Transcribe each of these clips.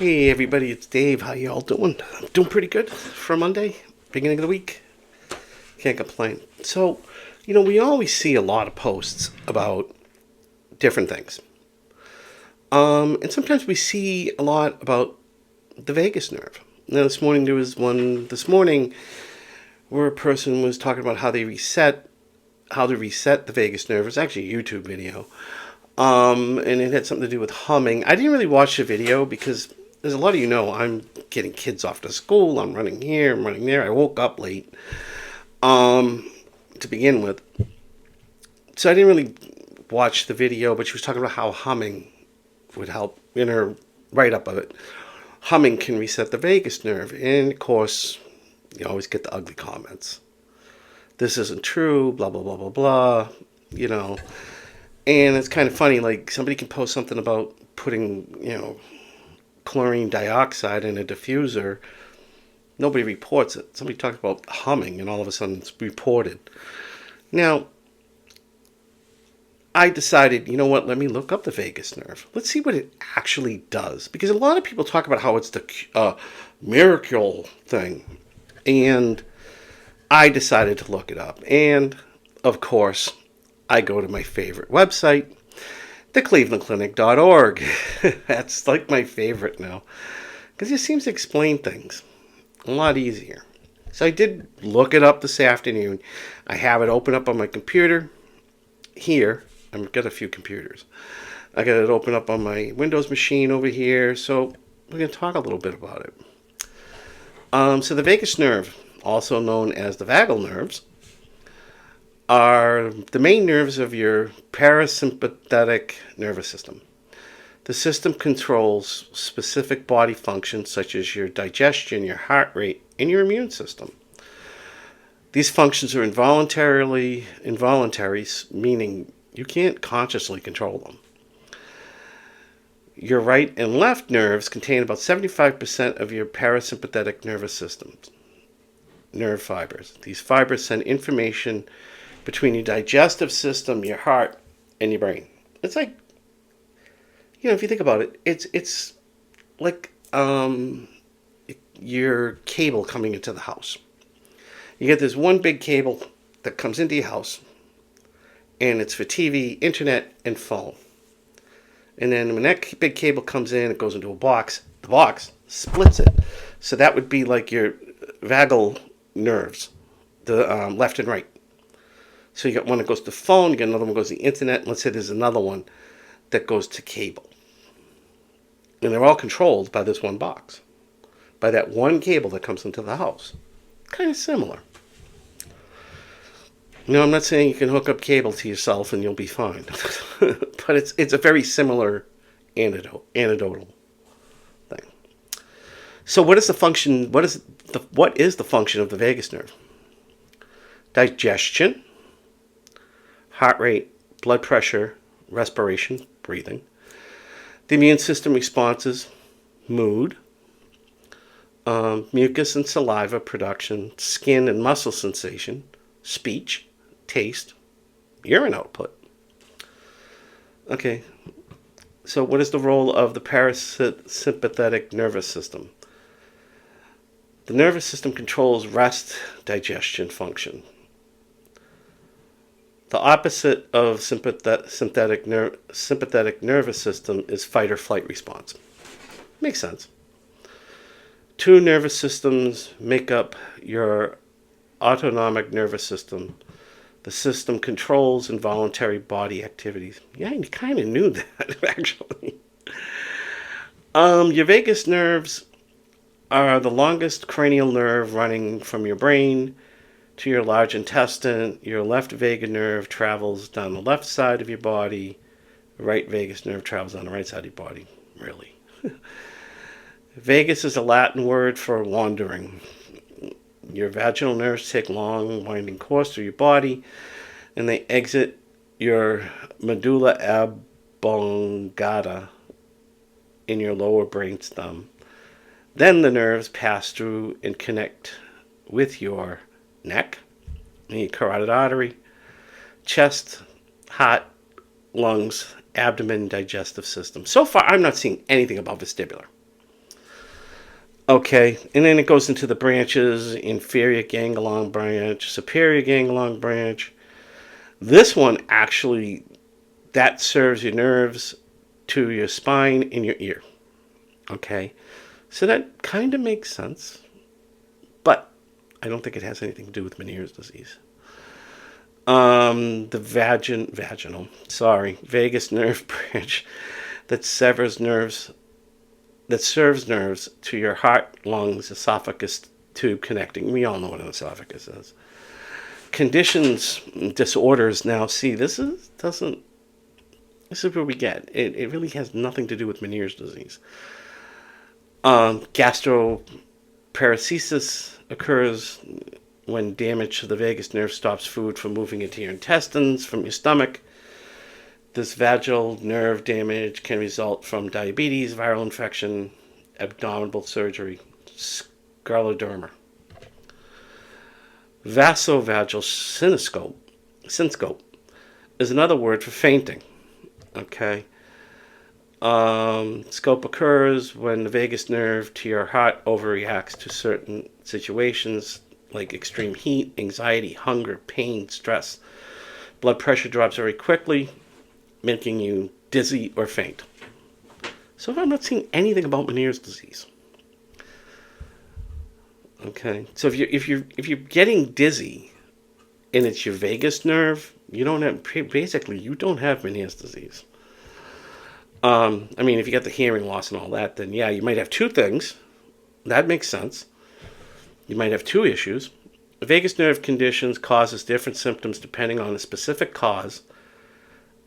Hey everybody, it's Dave. How y'all doing? I'm doing pretty good for Monday, beginning of the week. Can't complain. So, we always see a lot of posts about different things. And sometimes we see a lot about the vagus nerve. Now, this morning there was one where a person was talking about how to reset the vagus nerve. It's actually a YouTube video. And it had something to do with humming. I didn't really watch the video because, as a lot of you know, I'm getting kids off to school. I'm running here, I'm running there. I woke up late to begin with. So I didn't really watch the video, but she was talking about how humming would help in her write-up of it. Humming can reset the vagus nerve. And, of course, you always get the ugly comments. This isn't true, blah, blah, blah, blah, blah, And it's kind of funny, like, somebody can post something about putting, chlorine dioxide in a diffuser. Nobody reports it. Somebody talks about humming, and all of a sudden it's reported. Now, I decided, you know what, let me look up the vagus nerve. Let's see what it actually does. Because a lot of people talk about how it's the miracle thing. And I decided to look it up. And, of course, I go to my favorite website, theclevelandclinic.org. That's like my favorite now. Because it seems to explain things a lot easier. So I did look it up this afternoon. I have it open up on my computer here. I've got a few computers. I got it open up on my Windows machine over here. So we're going to talk a little bit about it. So the vagus nerve, also known as the vagal nerves, are the main nerves of your parasympathetic nervous system. The system controls specific body functions such as your digestion, your heart rate, and your immune system. These functions are involuntary, meaning you can't consciously control them. Your right and left nerves contain about 75% of your parasympathetic nervous system nerve fibers. These fibers send information between your digestive system, your heart, and your brain. It's like, if you think about it, it's like your cable coming into the house. You get this one big cable that comes into your house, and it's for TV, internet, and phone. And then when that big cable comes in, it goes into a box. The box splits it. So that would be like your vagal nerves, the left and right. So you got one that goes to phone, you got another one that goes to the internet, and let's say there's another one that goes to cable. And they're all controlled by this one box, by that one cable that comes into the house. Kind of similar. I'm not saying you can hook up cable to yourself and you'll be fine. But it's a very similar anecdotal thing. So what is the function, what is the function of the vagus nerve? Digestion, heart rate, blood pressure, respiration, breathing. The immune system responses, mood, mucus and saliva production, skin and muscle sensation, speech, taste, urine output. Okay, so what is the role of the parasympathetic nervous system? The nervous system controls rest, digestion function. The opposite of sympathetic nervous system is fight or flight response. Makes sense. Two nervous systems make up your autonomic nervous system. The system controls involuntary body activities. Yeah, you kind of knew that, actually. Your vagus nerves are the longest cranial nerve running from your brain to your large intestine. Your left vagus nerve travels down the left side of your body. The right vagus nerve travels on the right side of your body. Really. Vagus is a Latin word for wandering. Your vaginal nerves take long, winding course through your body, and they exit your medulla oblongata in your lower brainstem. Then the nerves pass through and connect with your neck, and your carotid artery, chest, heart, lungs, abdomen, digestive system. So far, I'm not seeing anything about vestibular. Okay, and then it goes into the branches: inferior ganglion branch, superior ganglion branch. This one actually that serves your nerves to your spine and your ear. Okay, so that kind of makes sense, but I don't think it has anything to do with Meniere's disease. The vagus nerve branch that severs nerves that serves nerves to your heart, lungs, esophagus tube connecting. We all know what an esophagus is. Conditions, disorders. Now, see, this is doesn't. This is where we get it. It really has nothing to do with Meniere's disease. Gastroparesis occurs when damage to the vagus nerve stops food from moving into your intestines from your stomach. This vagal nerve damage can result from diabetes, viral infection, abdominal surgery, scleroderma. Vasovagal syncope is another word for fainting. Okay. Scope occurs when the vagus nerve to your heart overreacts to certain situations like extreme heat, anxiety, hunger, pain, stress. Blood pressure drops very quickly, making you dizzy or faint. So I'm not seeing anything about Meniere's disease. Okay, so if you're getting dizzy and it's your vagus nerve, you don't have Meniere's disease. I mean, if you got the hearing loss and all that, then yeah, you might have two things. That makes sense. You might have two issues. Vagus nerve conditions causes different symptoms depending on the specific cause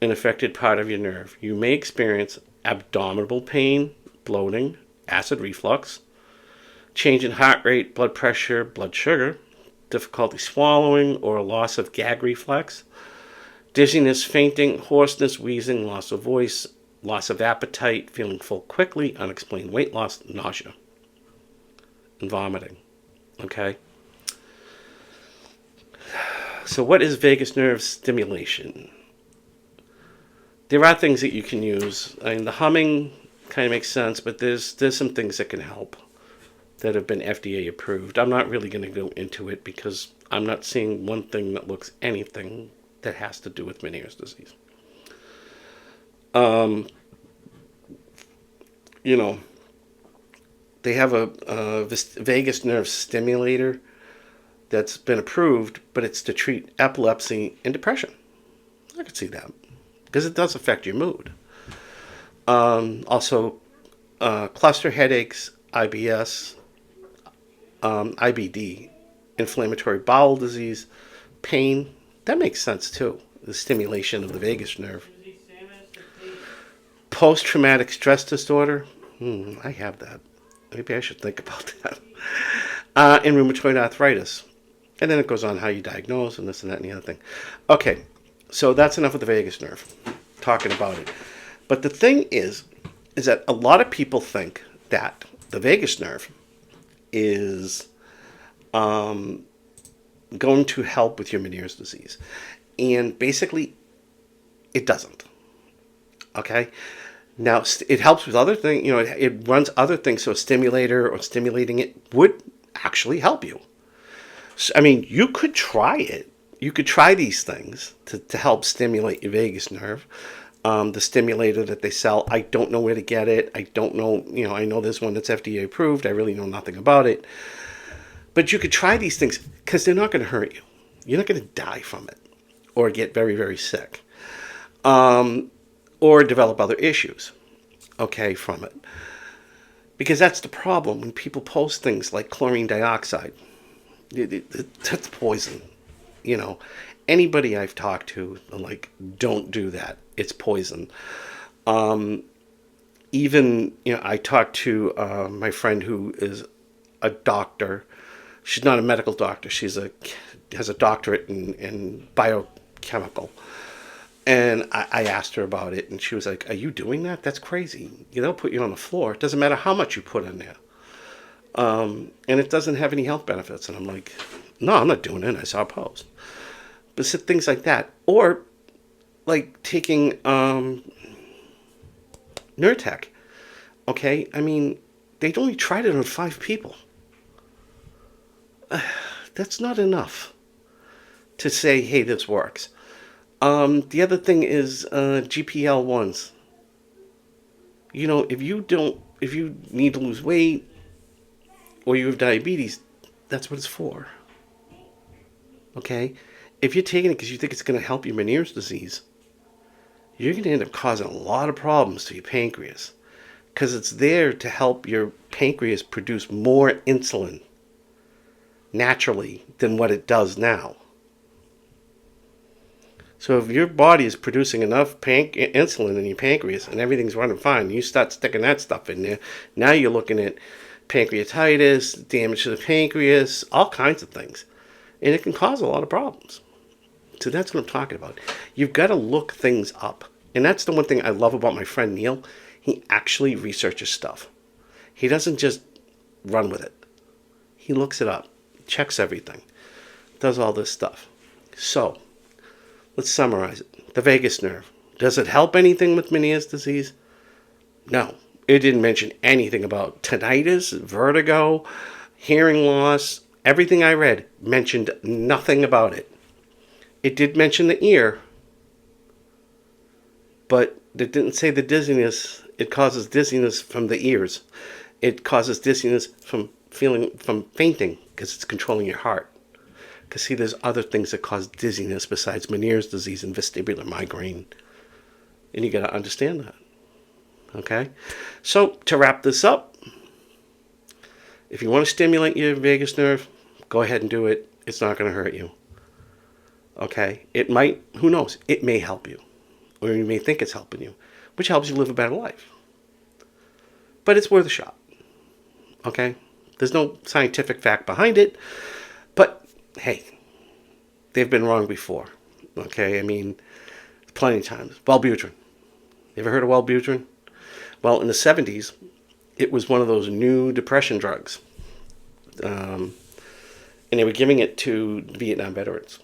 and affected part of your nerve. You may experience abdominal pain, bloating, acid reflux, change in heart rate, blood pressure, blood sugar, difficulty swallowing or loss of gag reflex, dizziness, fainting, hoarseness, wheezing, loss of voice, loss of appetite, feeling full quickly, unexplained weight loss, nausea, and vomiting. Okay? So what is vagus nerve stimulation? There are things that you can use. I mean, the humming kind of makes sense, but there's some things that can help that have been FDA approved. I'm not really going to go into it because I'm not seeing one thing that looks anything that has to do with Meniere's disease. You know, they have a vagus nerve stimulator that's been approved, but it's to treat epilepsy and depression. I could see that because it does affect your mood. Also, cluster headaches, IBS, IBD, inflammatory bowel disease, pain. That makes sense too. The stimulation of the vagus nerve. Post-traumatic stress disorder. I have that. Maybe I should think about that. And rheumatoid arthritis. And then it goes on how you diagnose and this and that and the other thing. Okay, so that's enough of the vagus nerve, talking about it. But the thing is that a lot of people think that the vagus nerve is going to help with your Meniere's disease. And basically, it doesn't. Okay? Now, it helps with other things. You know, it runs other things. So a stimulator or stimulating it would actually help you. So, I mean, you could try it. You could try these things to help stimulate your vagus nerve. The stimulator that they sell, I don't know where to get it. I don't know, I know there's one that's FDA approved. I really know nothing about it. But you could try these things because they're not going to hurt you. You're not going to die from it or get very, very sick. Or develop other issues, okay, from it. Because that's the problem when people post things like chlorine dioxide. That's poison. Anybody I've talked to, like, don't do that. It's poison. Even, I talked to my friend who is a doctor. She's not a medical doctor. Has a doctorate in biochemical. And I asked her about it, and she was like, "Are you doing that? That's crazy. They'll put you on the floor. It doesn't matter how much you put in there. And it doesn't have any health benefits." And I'm like, "No, I'm not doing it." I saw a post. But things like that. Or, like, taking Nurtec. Okay? I mean, They'd only tried it on 5 people. That's not enough to say, hey, this works. The other thing is GPL ones. If you need to lose weight or you have diabetes, that's what it's for. Okay? If you're taking it because you think it's going to help your Meniere's disease, you're going to end up causing a lot of problems to your pancreas because it's there to help your pancreas produce more insulin naturally than what it does now. So if your body is producing enough insulin in your pancreas and everything's running fine, you start sticking that stuff in there, now you're looking at pancreatitis, damage to the pancreas, all kinds of things. And it can cause a lot of problems. So that's what I'm talking about. You've got to look things up. And that's the one thing I love about my friend Neil. He actually researches stuff. He doesn't just run with it. He looks it up, checks everything, does all this stuff. So, let's summarize it. The vagus nerve. Does it help anything with Meniere's disease? No. It didn't mention anything about tinnitus, vertigo, hearing loss. Everything I read mentioned nothing about it. It did mention the ear, but it didn't say the dizziness. It causes dizziness from the ears. It causes dizziness from fainting because it's controlling your heart. Because see, there's other things that cause dizziness besides Meniere's disease and vestibular migraine. And you got to understand that. Okay? So, to wrap this up, if you want to stimulate your vagus nerve, go ahead and do it. It's not going to hurt you. Okay? It might, who knows, it may help you. Or you may think it's helping you, which helps you live a better life. But it's worth a shot. Okay? There's no scientific fact behind it. But, hey, they've been wrong before. Okay? I mean, plenty of times. Wellbutrin. You ever heard of Wellbutrin? Well, in the 70s, it was one of those new depression drugs. And they were giving it to Vietnam veterans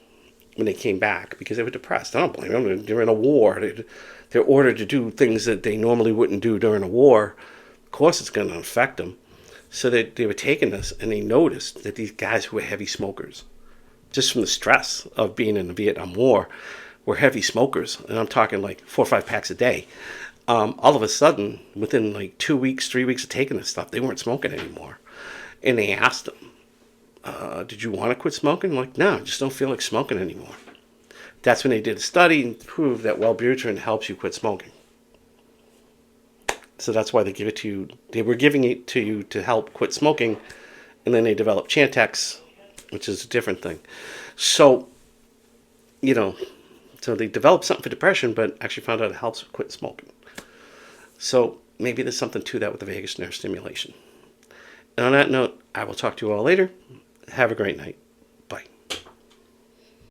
when they came back because they were depressed. I don't blame them. They're in a war. They're ordered to do things that they normally wouldn't do during a war. Of course, it's going to affect them. So they were taking this, and they noticed that these guys who were heavy smokers, just from the stress of being in the Vietnam War, were heavy smokers. And I'm talking like 4 or 5 packs a day. All of a sudden, within like 2 weeks, 3 weeks of taking this stuff, they weren't smoking anymore. And they asked them, did you want to quit smoking? I'm like, no, I just don't feel like smoking anymore. That's when they did a study and proved that Wellbutrin helps you quit smoking. So that's why they give it to you. They were giving it to you to help quit smoking, and then they developed Chantix, which is a different thing. So, so they developed something for depression, but actually found out it helps quit smoking. So maybe there's something to that with the vagus nerve stimulation. And on that note, I will talk to you all later. Have a great night.